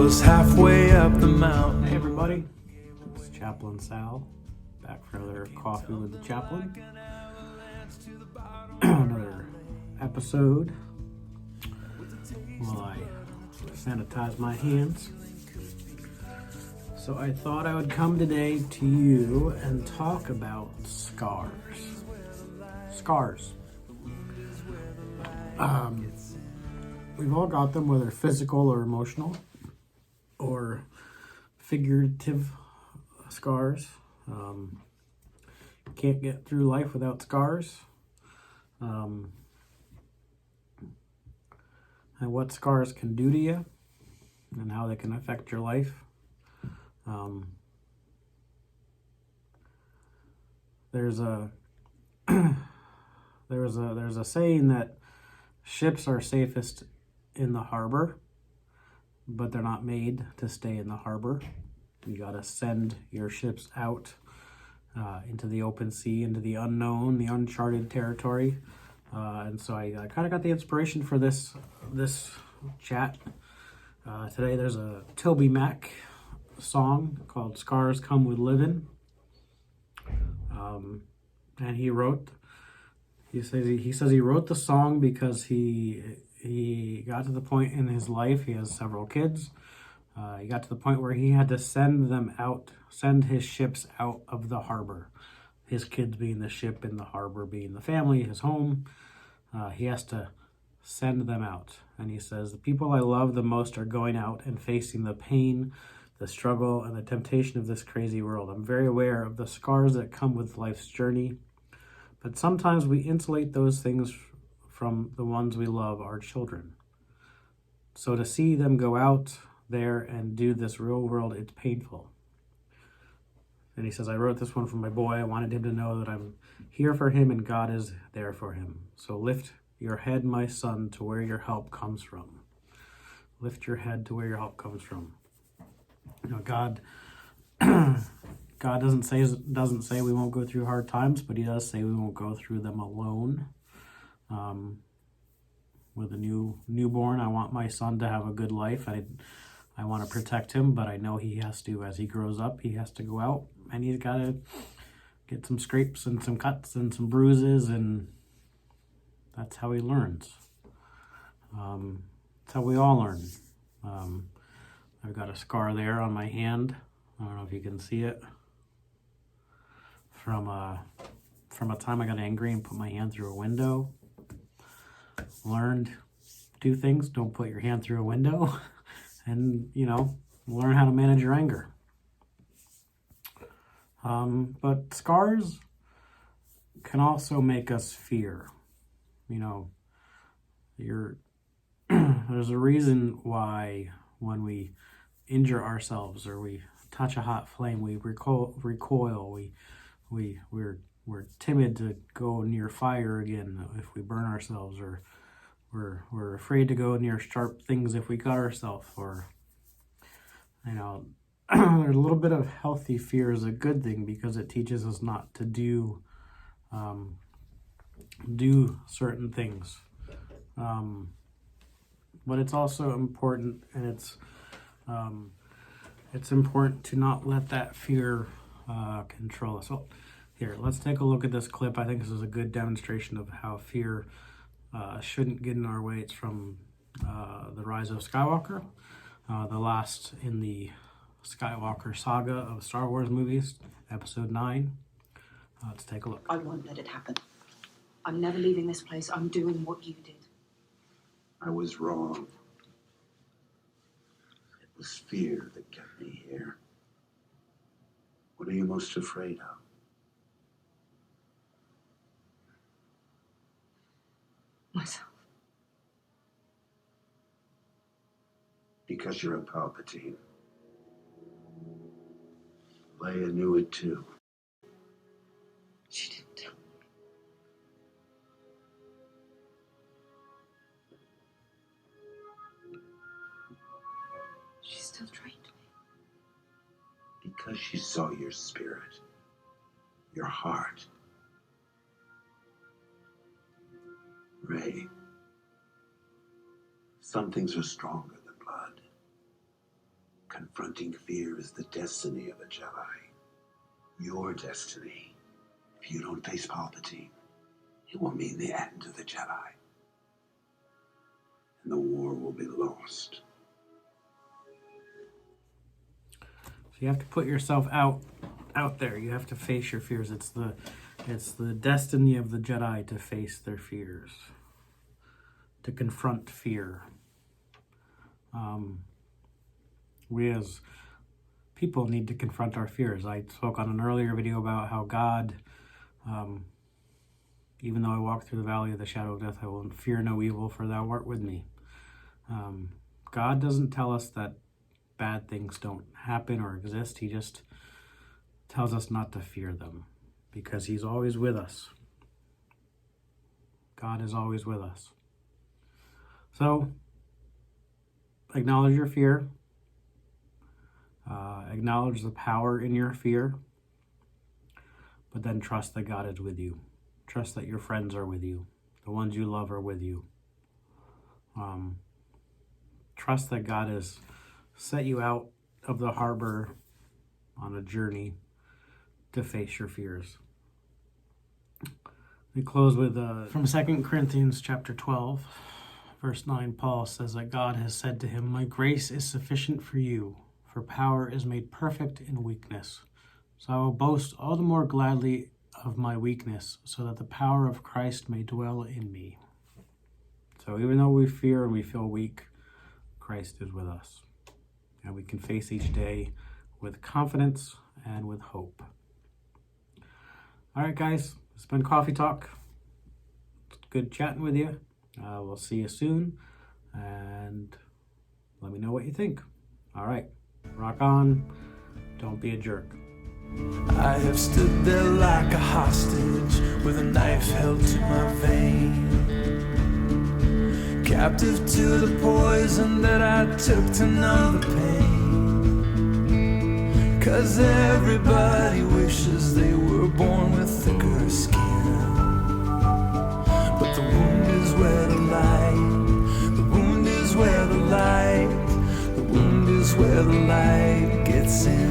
was halfway up the mountain. Hey everybody, it's Chaplain Sal, back for another Coffee with the Chaplain. Another episode while I sanitize my hands. So I thought I would come today to you and talk about scars. Scars. We've all got them, whether physical or emotional or figurative scars. Can't get through life without scars. And what scars can do to you and how they can affect your life. There's a saying that ships are safest in the harbor, but they're not made to stay in the harbor. You gotta send your ships out into the open sea, into the unknown, the uncharted territory. And so I kind of got the inspiration for this chat. Today there's a Toby Mac song called Scars Come With Livin'. And he says he wrote the song because he got to the point in his life, he has several kids. He got to the point where he had to send his ships out of the harbor. His kids being the ship and the harbor being the family, his home. He has to send them out. And he says, the people I love the most are going out and facing the pain, the struggle, and the temptation of this crazy world. I'm very aware of the scars that come with life's journey. But sometimes we insulate those things from the ones we love, our children. So to see them go out there and do this real world, it's painful. And he says, I wrote this one for my boy. I wanted him to know that I'm here for him and God is there for him. So lift your head, my son, to where your help comes from. Lift your head to where your help comes from. You know, God doesn't say we won't go through hard times, but he does say we won't go through them alone. With a newborn, I want my son to have a good life. I want to protect him, but I know he has to, as he grows up, he has to go out and he's got to get some scrapes and some cuts and some bruises, and that's how he learns. That's how we all learn. I've got a scar there on my hand. I don't know if you can see it. From a time I got angry and put my hand through a window. Learned 2 things. Don't put your hand through a window. And, learn how to manage your anger. But scars can also make us fear. There's a reason why when we injure ourselves or we touch a hot flame, we recoil. We're timid to go near fire again if we burn ourselves, or we're afraid to go near sharp things if we cut ourselves, or a little bit of healthy fear is a good thing because it teaches us not to do certain things. But it's also important, and it's important to not let that fear control us. So here, let's take a look at this clip. I think this is a good demonstration of how fear shouldn't get in our way. It's from The Rise of Skywalker, the last in the Skywalker saga of Star Wars movies, episode 9. Let's take a look. I won't let it happen. I'm never leaving this place. I'm doing what you did. I was wrong. It was fear that kept me here. What are you most afraid of? Myself. Because you're a Palpatine. Leia knew it too. She didn't tell me. She still trained me. Because she saw your spirit, your heart. Rey, some things are stronger than blood. Confronting fear is the destiny of a Jedi. Your destiny. If you don't face Palpatine, it will mean the end of the Jedi. And the war will be lost. So you have to put yourself out there. You have to face your fears. It's the destiny of the Jedi to face their fears, to confront fear. We as people need to confront our fears. I spoke on an earlier video about how God, even though I walk through the valley of the shadow of death, I will fear no evil, for thou art with me. God doesn't tell us that bad things don't happen or exist. He just tells us not to fear them, because he's always with us. God is always with us. So, acknowledge your fear. Acknowledge the power in your fear. But then trust that God is with you. Trust that your friends are with you. The ones you love are with you. Trust that God has set you out of the harbor on a journey to face your fears. We close with from 2 Corinthians chapter 12, verse 9. Paul says that God has said to him, "My grace is sufficient for you, for power is made perfect in weakness. So I will boast all the more gladly of my weakness, so that the power of Christ may dwell in me." So even though we fear and we feel weak, Christ is with us. And we can face each day with confidence and with hope. All right, guys, it's been Coffee Talk. It's good chatting with you. We'll see you soon, and let me know what you think. All right, rock on. Don't be a jerk. I have stood there like a hostage with a knife held to my vein, captive to the poison that I took to numb the pain. 'Cause everybody wishes they were born with thicker skin, but the wound is where the light, the wound is where the light, the wound is where the light gets in.